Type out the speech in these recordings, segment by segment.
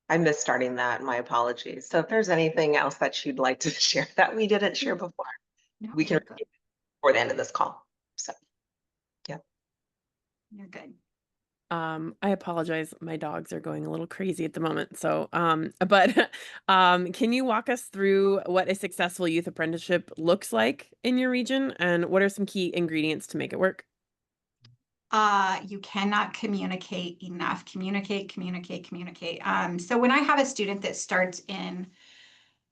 I missed starting that. My apologies. So if there's anything else that you'd like to share that we didn't share before, No, we can you're good. review before the end of this call. So, yeah. You're good. I apologize. My dogs are going a little crazy at the moment. So, but can you walk us through what a successful youth apprenticeship looks like in your region and what are some key ingredients to make it work? You cannot communicate enough. Communicate, communicate, communicate. So when I have a student that starts in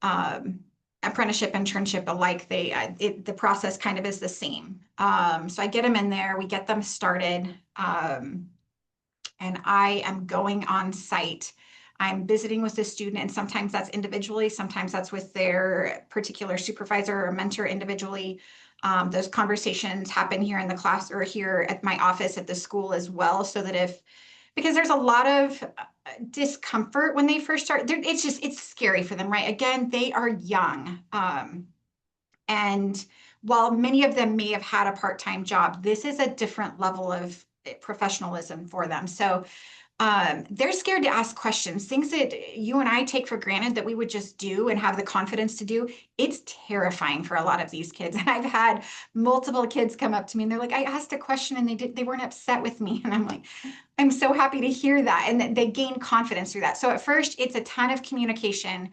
um, apprenticeship, internship alike, the process kind of is the same. So I get them in there, we get them started, and I am going on site. I'm visiting with the student, and sometimes that's individually, sometimes that's with their particular supervisor or mentor individually. Those conversations happen here in the class or here at my office at the school as well, so that because there's a lot of discomfort when they first start, it's scary for them, right? Again, they are young. And while many of them may have had a part-time job, this is a different level of professionalism for them. So they're scared to ask questions, things that you and I take for granted that we would just do and have the confidence to do. It's terrifying for a lot of these kids. And I've had multiple kids come up to me and they're like, I asked a question and they weren't upset with me. And I'm like, I'm so happy to hear that. And that they gain confidence through that. So at first, it's a ton of communication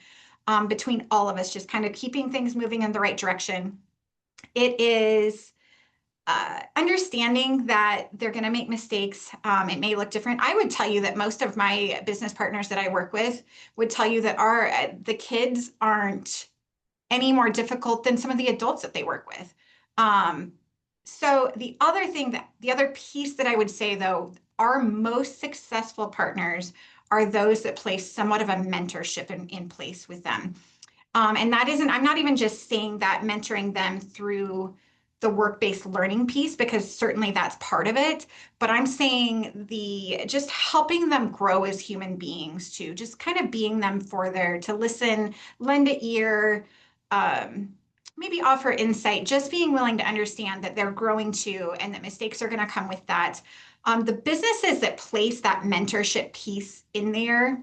between all of us, just kind of keeping things moving in the right direction. It is understanding that they're going to make mistakes. It may look different. I would tell you that most of my business partners that I work with would tell you that the kids aren't any more difficult than some of the adults that they work with. So the other piece that I would say though, our most successful partners are those that place somewhat of a mentorship in place with them. And that isn't, I'm not even just saying that mentoring them through the work-based learning piece, because certainly that's part of it, but I'm saying just helping them grow as human beings too, just kind of being them to listen, lend an ear, maybe offer insight, just being willing to understand that they're growing too and that mistakes are going to come with that. The businesses that place that mentorship piece in there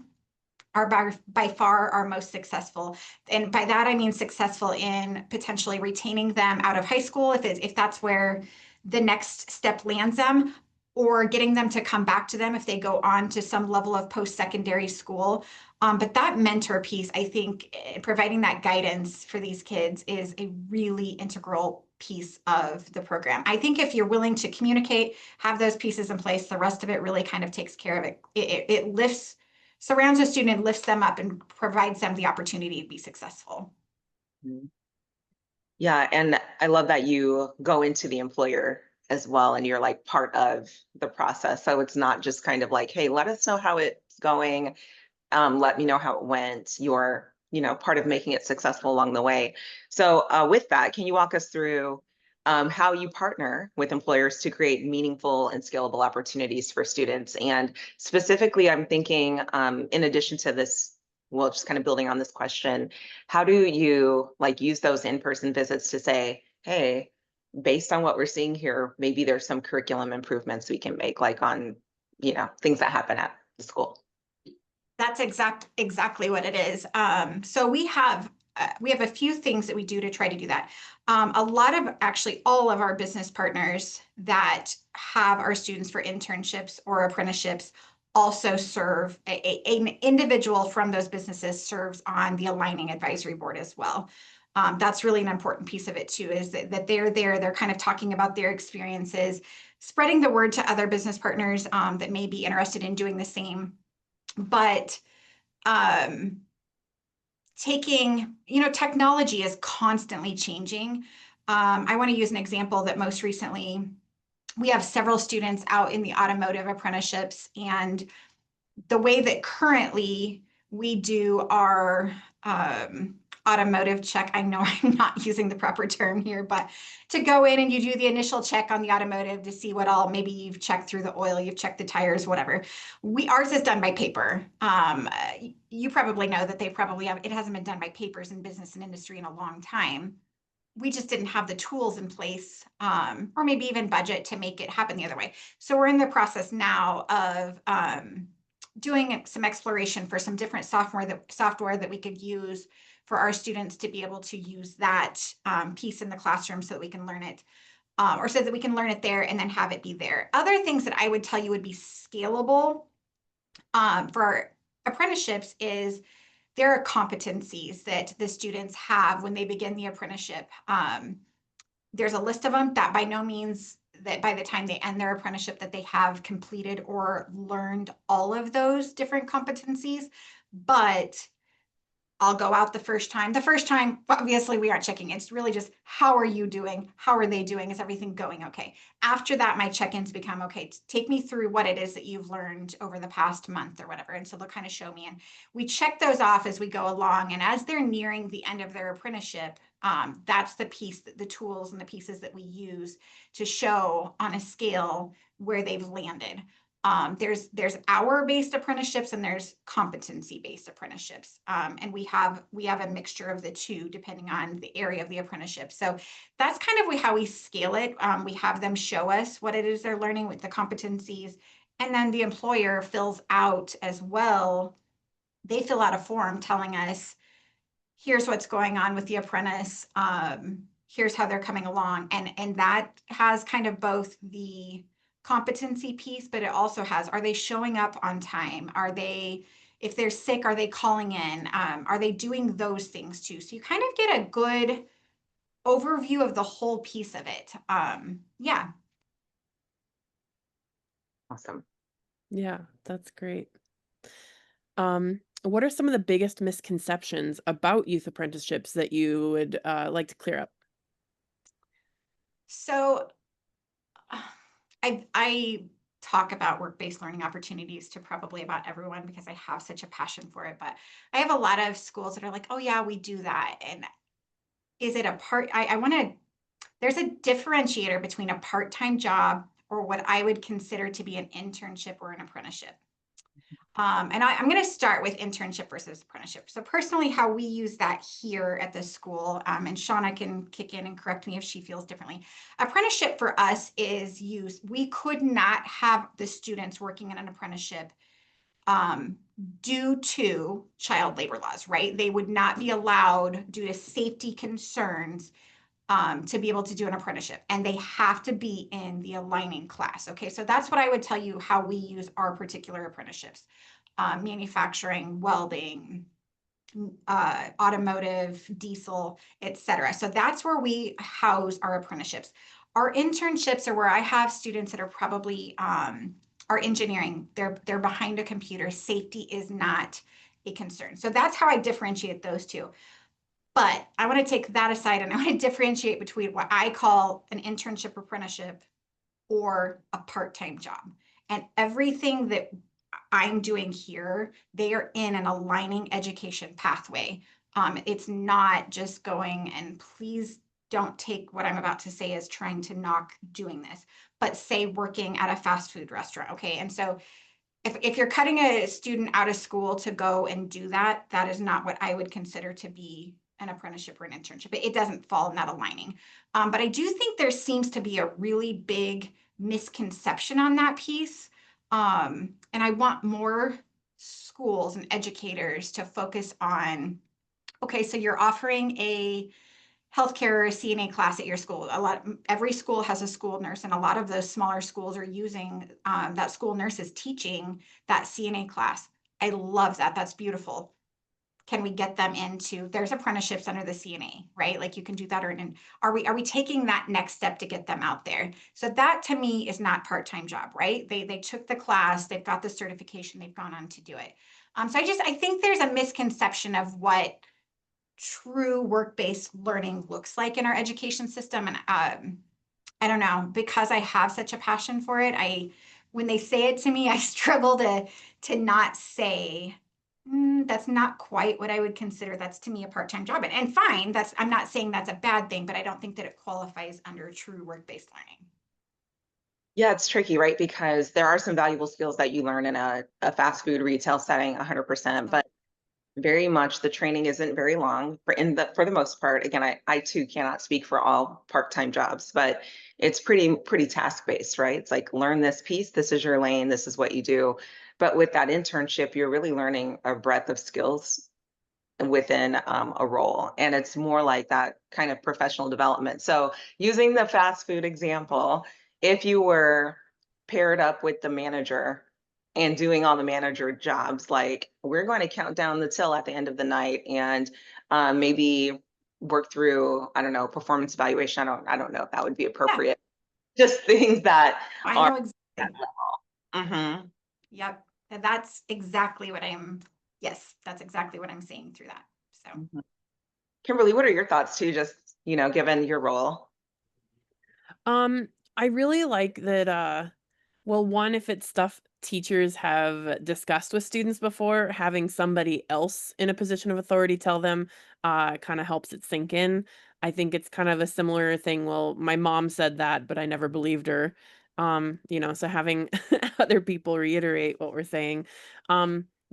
are by far our most successful. And by that, I mean successful in potentially retaining them out of high school, if that's where the next step lands them, or getting them to come back to them if they go on to some level of post-secondary school. But that mentor piece, I think, providing that guidance for these kids is a really integral piece of the program. I think if you're willing to communicate, have those pieces in place, the rest of it really kind of takes care of it. It surrounds a student and lifts them up and provides them the opportunity to be successful. Mhm. Yeah, and I love that you go into the employer as well and you're like part of the process. So it's not just kind of like, hey, let us know how it's going. Let me know how it went. You're, part of making it successful along the way. So with that, can you walk us through how you partner with employers to create meaningful and scalable opportunities for students? And specifically, I'm thinking, in addition to this, well, just kind of building on this question, how do you like use those in-person visits to say, hey, based on what we're seeing here, maybe there's some curriculum improvements we can make, like on, things that happen at the school. That's exactly what it is. So we have a few things that we do to try to do that. A lot of actually all of our business partners that have our students for internships or apprenticeships also serve an individual from those businesses serves on the aligning advisory board as well. That's really an important piece of it too, is that they're there, they're kind of talking about their experiences, spreading the word to other business partners that may be interested in doing the same. But technology is constantly changing. I want to use an example that most recently we have several students out in the automotive apprenticeships, and the way that currently we do our automotive check, I know I'm not using the proper term here, but to go in and you do the initial check on the automotive to see what all, maybe you've checked through the oil, you've checked the tires, whatever. Ours is done by paper. You probably know that it hasn't been done by papers in business and industry in a long time. We just didn't have the tools in place, or maybe even budget to make it happen the other way. So we're in the process now of doing some exploration for some different software that we could use for our students to be able to use that piece in the classroom so that we can learn it, or so that we can learn it there and then have it be there. Other things that I would tell you would be scalable for our apprenticeships is there are competencies that the students have when they begin the apprenticeship. There's a list of them that by no means that by the time they end their apprenticeship that they have completed or learned all of those different competencies, but I'll go out the first time. The first time, obviously, we aren't checking. It's really just, how are you doing? How are they doing? Is everything going okay? After that, my check-ins become, okay, take me through what it is that you've learned over the past month or whatever. And so they'll kind of show me. And we check those off as we go along. And as they're nearing the end of their apprenticeship, that's the piece, the tools and the pieces that we use to show on a scale where they've landed. There's hour-based apprenticeships and there's competency-based apprenticeships. And we have a mixture of the two depending on the area of the apprenticeship. So that's kind of how we scale it. We have them show us what it is they're learning with the competencies, and then the employer fills out as well. They fill out a form telling us, here's what's going on with the apprentice. Here's how they're coming along. And that has kind of both the competency piece, but it also has, are they showing up on time? Are they, if they're sick, are they calling in? Are they doing those things too? So you kind of get a good overview of the whole piece of it. Yeah. Awesome. Yeah, that's great. What are some of the biggest misconceptions about youth apprenticeships that you would like to clear up? So I talk about work-based learning opportunities to probably about everyone because I have such a passion for it. But I have a lot of schools that are like, oh yeah, we do that. And is it a part? I want to, there's a differentiator between a part-time job or what I would consider to be an internship or an apprenticeship. And I'm going to start with internship versus apprenticeship. So personally, how we use that here at the school, and Shauna can kick in and correct me if she feels differently. Apprenticeship for us is we could not have the students working in an apprenticeship due to child labor laws, right? They would not be allowed due to safety concerns to be able to do an apprenticeship, and they have to be in the aligning class. Okay, so that's what I would tell you how we use our particular apprenticeships: manufacturing, welding, automotive, diesel, etc. So that's where we house our apprenticeships. Our internships are where I have students that are probably are engineering. They're behind a computer. Safety is not a concern. So that's how I differentiate those two. But I want to take that aside and I want to differentiate between what I call an internship apprenticeship or a part-time job. And everything that I'm doing here, they are in an aligning education pathway. It's not just going, and please don't take what I'm about to say as trying to knock doing this, but say working at a fast food restaurant. Okay. And so if you're cutting a student out of school to go and do that, that is not what I would consider to be an apprenticeship or an internship. It doesn't fall in that aligning. But I do think there seems to be a really big misconception on that piece. And I want more schools and educators to focus on, okay, so you're offering a healthcare or a CNA class at your school. Every school has a school nurse, and a lot of those smaller schools are using that school nurse is teaching that CNA class. I love that. That's beautiful. Can we get them into, there's apprenticeships under the CNA, right? Like you can do that, or are we taking that next step to get them out there? So that to me is not part-time job, right? They took the class, they've got the certification, they've gone on to do it. So I think there's a misconception of what true work-based learning looks like in our education system. And I don't know, because I have such a passion for it, when they say it to me, I struggle to not say, that's not quite what I would consider. That's to me a part-time job. And fine, I'm not saying that's a bad thing, but I don't think that it qualifies under true work-based learning. Yeah, it's tricky, right? Because there are some valuable skills that you learn in a fast food retail setting, 100%. But Very much. The training isn't very long for the most part. Again, I too cannot speak for all part-time jobs, but it's pretty task-based, right? It's like learn this piece, this is your lane, this is what you do. But with that internship, you're really learning a breadth of skills within a role. And it's more like that kind of professional development. So using the fast food example, if you were paired up with the manager and doing all the manager jobs, like we're going to count down the till at the end of the night and maybe work through, I don't know, performance evaluation. I don't know if that would be Yeah, appropriate. Just things that I are know at that exactly. level. Mhm. Yep. And that's exactly what yes, that's exactly what I'm seeing through that. So Mhm. Kimberly, what are your thoughts too, just, given your role? Um, I really like that, well, one, if it's stuff teachers have discussed with students before, having somebody else in a position of authority tell them, kind of helps it sink in. I think it's kind of a similar thing. Well, my mom said that, but I never believed her. So having other people reiterate what we're saying.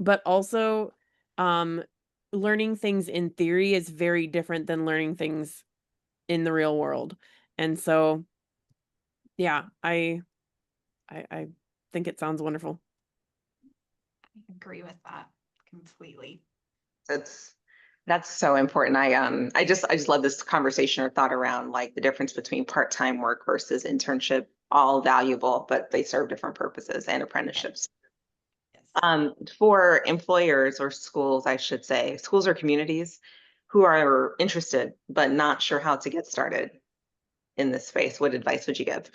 But also, um, learning things in theory is very different than learning things in the real world. And so, yeah, I think it sounds wonderful. I agree with that completely. That's that's so important. I just love this conversation or thought around like the difference between part-time work versus internship, all valuable, but they serve different purposes and Yes. apprenticeships. Yes. For employers or schools, I should say, schools or communities who are interested but not sure how to get started in this space, what advice would you give?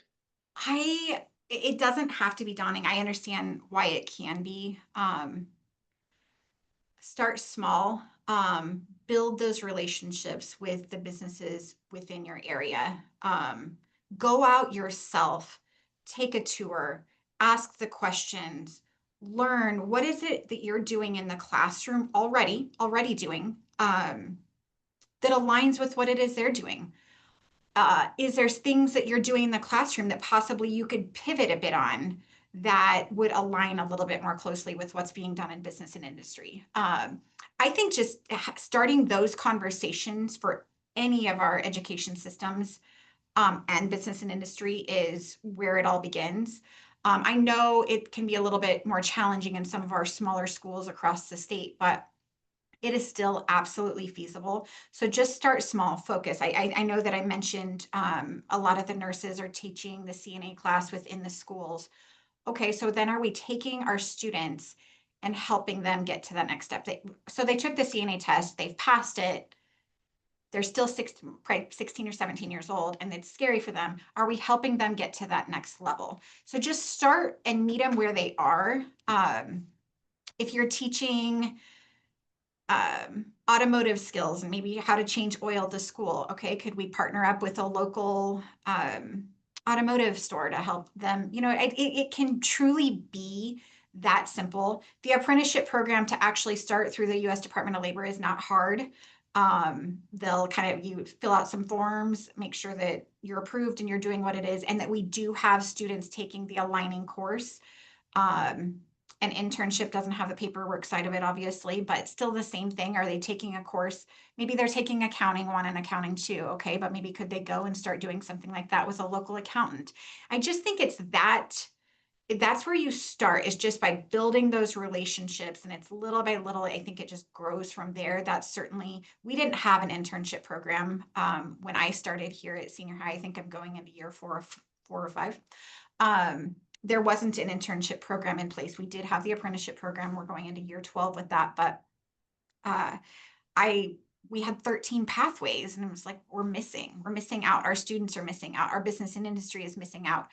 It doesn't have to be daunting. I understand why it can be. Start small, build those relationships with the businesses within your area. Go out yourself, take a tour, ask the questions, learn what is it that you're doing in the classroom already doing, that aligns with what it is they're doing. Is there things that you're doing in the classroom that possibly you could pivot a bit on that would align a little bit more closely with what's being done in business and industry? I think just starting those conversations for any of our education systems and business and industry is where it all begins. I know it can be a little bit more challenging in some of our smaller schools across the state, but it is still absolutely feasible. So just start small, focus. I know that I mentioned a lot of the nurses are teaching the CNA class within the schools. Okay, so then are we taking our students and helping them get to that next step? So they took the CNA test, they've passed it. They're still 16 or 17 years old, and it's scary for them. Are we helping them get to that next level? So just start and meet them where they are. If you're teaching automotive skills and maybe how to change oil to school. Okay, could we partner up with a local automotive store to help them? It can truly be that simple. The apprenticeship program to actually start through the U.S. Department of Labor is not hard. They'll you fill out some forms, make sure that you're approved and you're doing what it is, and that we do have students taking the aligning course. An internship doesn't have the paperwork side of it, obviously, but still the same thing. Are they taking a course? Maybe they're taking accounting 1 and accounting 2. Okay, but maybe could they go and start doing something like that with a local accountant? I just think that's where you start, is just by building those relationships, and it's little by little. I think it just grows from there. That's certainly, we didn't have an internship program when I started here at senior high. I think I'm going into year 4 or 5. There wasn't an internship program in place. We did have the apprenticeship program. We're going into year 12 with that, but uh, we had 13 pathways, and it was like, we're missing out. Our students are missing out. Our business and industry is missing out.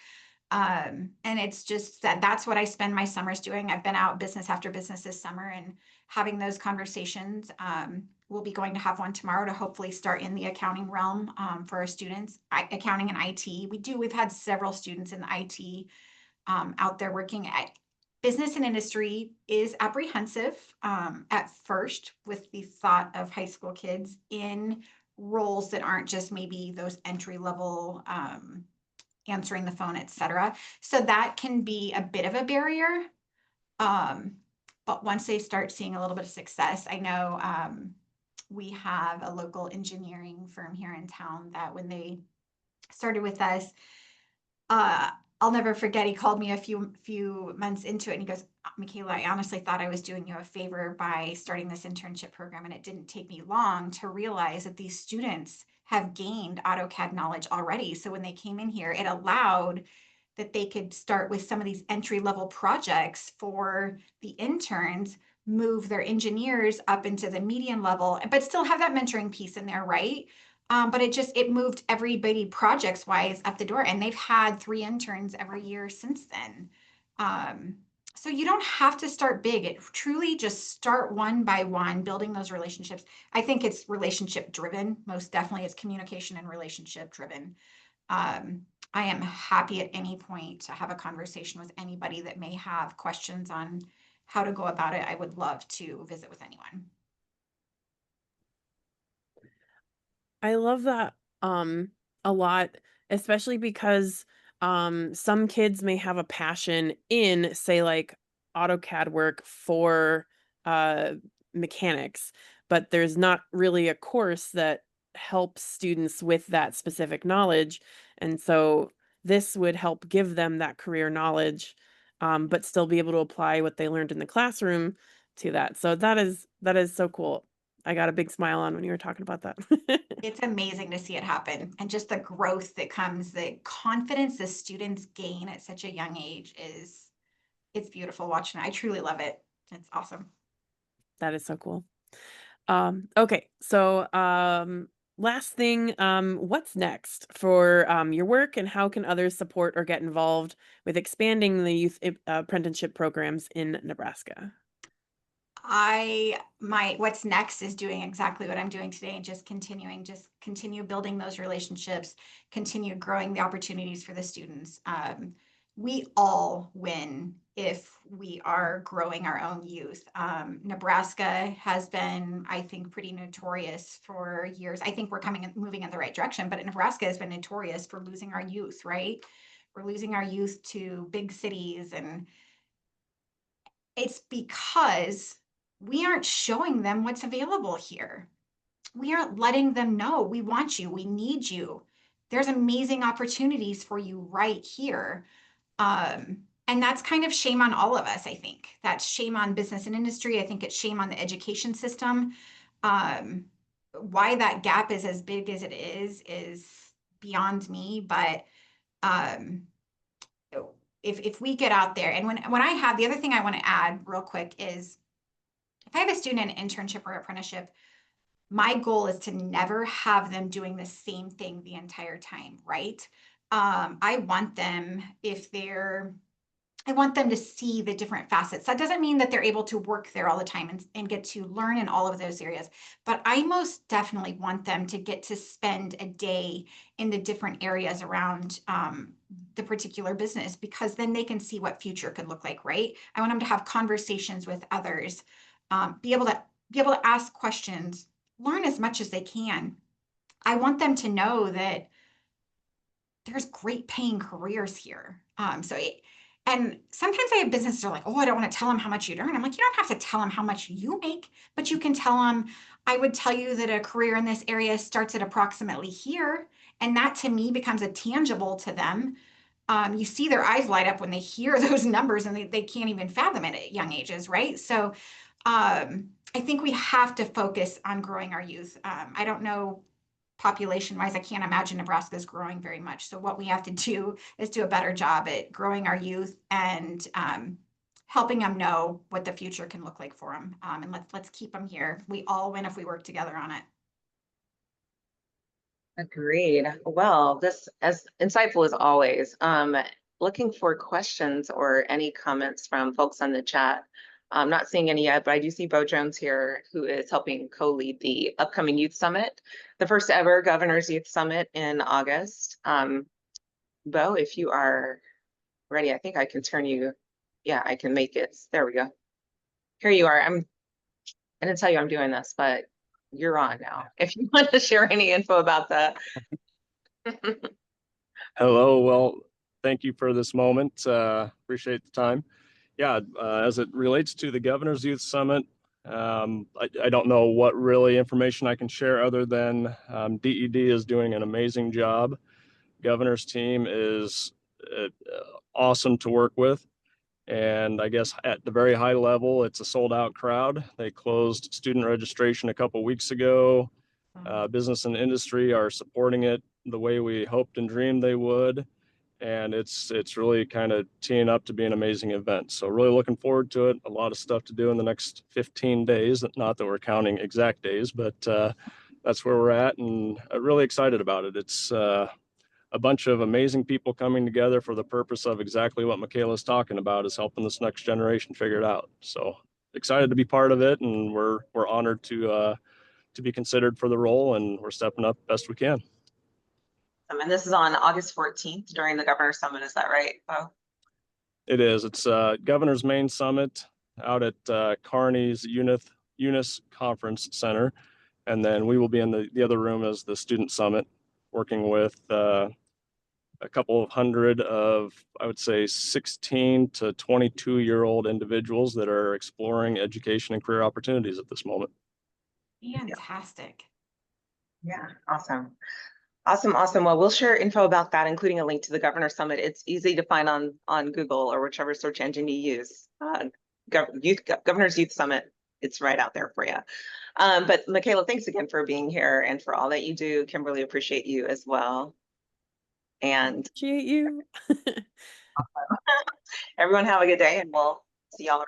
And it's just that's what I spend my summers doing. I've been out business after business this summer and having those conversations. We'll be going to have one tomorrow to hopefully start in the accounting realm for our students, accounting and IT. We've had several students in the IT out there working at business and industry is apprehensive at first with the thought of high school kids in roles that aren't just maybe those entry level answering the phone, etc. So that can be a bit of a barrier. But once they start seeing a little bit of success, I know we have a local engineering firm here in town that when they started with us, I'll never forget, he called me a few months into it and he goes, Michala, I honestly thought I was doing you a favor by starting this internship program. And it didn't take me long to realize that these students have gained AutoCAD knowledge already. So when they came in here, it allowed that they could start with some of these entry-level projects for the interns, move their engineers up into the median level, but still have that mentoring piece in there, right? But it moved everybody projects wise up the door, and they've had 3 interns every year since then. So you don't have to start big. It truly just start one by one, building those relationships. I think it's relationship driven. Most definitely it's communication and relationship driven. I am happy at any point to have a conversation with anybody that may have questions on how to go about it. I would love to visit with anyone. I love that a lot, especially because some kids may have a passion in, say, like AutoCAD work for mechanics, but there's not really a course that helps students with that specific knowledge. And so this would help give them that career knowledge, but still be able to apply what they learned in the classroom to that. So that is so cool. I got a big smile on when you were talking about that. It's amazing to see it happen, and just the growth that comes, the confidence the students gain at such a young age it's beautiful watching it. I truly love it. It's awesome. That is so cool. Okay, so last thing, what's next for your work, and how can others support or get involved with expanding the youth apprenticeship programs in Nebraska? What's next is doing exactly what I'm doing today, and just continue building those relationships, continue growing the opportunities for the students. We all win if we are growing our own youth. Nebraska has been, I think, pretty notorious for years. I think we're moving in the right direction, but Nebraska has been notorious for losing our youth, right? We're losing our youth to big cities, and it's because we aren't showing them what's available here. We aren't letting them know we want you, we need you. There's amazing opportunities for you right here. And that's kind of shame on all of us, I think. That's shame on business and industry. I think it's shame on the education system. Why that gap is as big as it is beyond me. But if we get out there, and when I have, the other thing I want to add real quick is, if I have a student in an internship or apprenticeship, my goal is to never have them doing the same thing the entire time, right? I want them, I want them to see the different facets. That doesn't mean that they're able to work there all the time and get to learn in all of those areas, but I most definitely want them to get to spend a day in the different areas around the particular business, because then they can see what future could look like, right? I want them to have conversations with others, be able to ask questions, learn as much as they can. I want them to know that there's great paying careers here. And sometimes I have businesses that are like, oh, I don't want to tell them how much you earn. I'm like, you don't have to tell them how much you make, but you can tell them, I would tell you that a career in this area starts at approximately here. And that to me becomes a tangible to them. You see their eyes light up when they hear those numbers, and they can't even fathom it at young ages, right? So I think we have to focus on growing our youth. I don't know population wise, I can't imagine Nebraska is growing very much. So what we have to do is do a better job at growing our youth and helping them know what the future can look like for them. And let's keep them here. We all win if we work together on it. Agreed. Well, this as insightful as always. Looking for questions or any comments from folks on the chat. I'm not seeing any yet, but I do see Bo Jones here, who is helping co-lead the upcoming Youth Summit, the first ever Governor's Youth Summit in August. Bo, if you are ready, I think I can turn you. Yeah, I can make it. There we go. Here you are. I didn't tell you I'm doing this, but you're on now. If you want to share any info about that. Hello. Well, thank you for this moment. Appreciate the time. Yeah, as it relates to the Governor's Youth Summit, I don't know what really information I can share other than DED is doing an amazing job. Governor's team is awesome to work with. And I guess at the very high level, it's a sold out crowd. They closed student registration a couple weeks ago. Business and industry are supporting it the way we hoped and dreamed they would. And it's really kind of teeing up to be an amazing event. So really looking forward to it. A lot of stuff to do in the next 15 days. Not that we're counting exact days, but that's where we're at, and really excited about it. It's a bunch of amazing people coming together for the purpose of exactly what Michala's talking about, is helping this next generation figure it out. So excited to be part of it, and we're honored to be considered for the role, and we're stepping up best we can. And this is on August 14th during the Governor's Summit, is that right, Bo? It is. It's Governor's Main Summit out at Kearney's Eunice Conference Center. And then we will be in the other room as the Student Summit, working with a couple of hundred of, I would say, 16 to 22-year-old individuals that are exploring education and career opportunities at this moment. Fantastic. Yeah, awesome. Awesome. Well, we'll share info about that, including a link to the Governor's Summit. It's easy to find on Google or whichever search engine you use. Governor's Youth Summit, it's right out there for you. But Michala, thanks again for being here and for all that you do. Kimberly, appreciate you as well. And Appreciate you. everyone have a good day, and we'll see y'all around.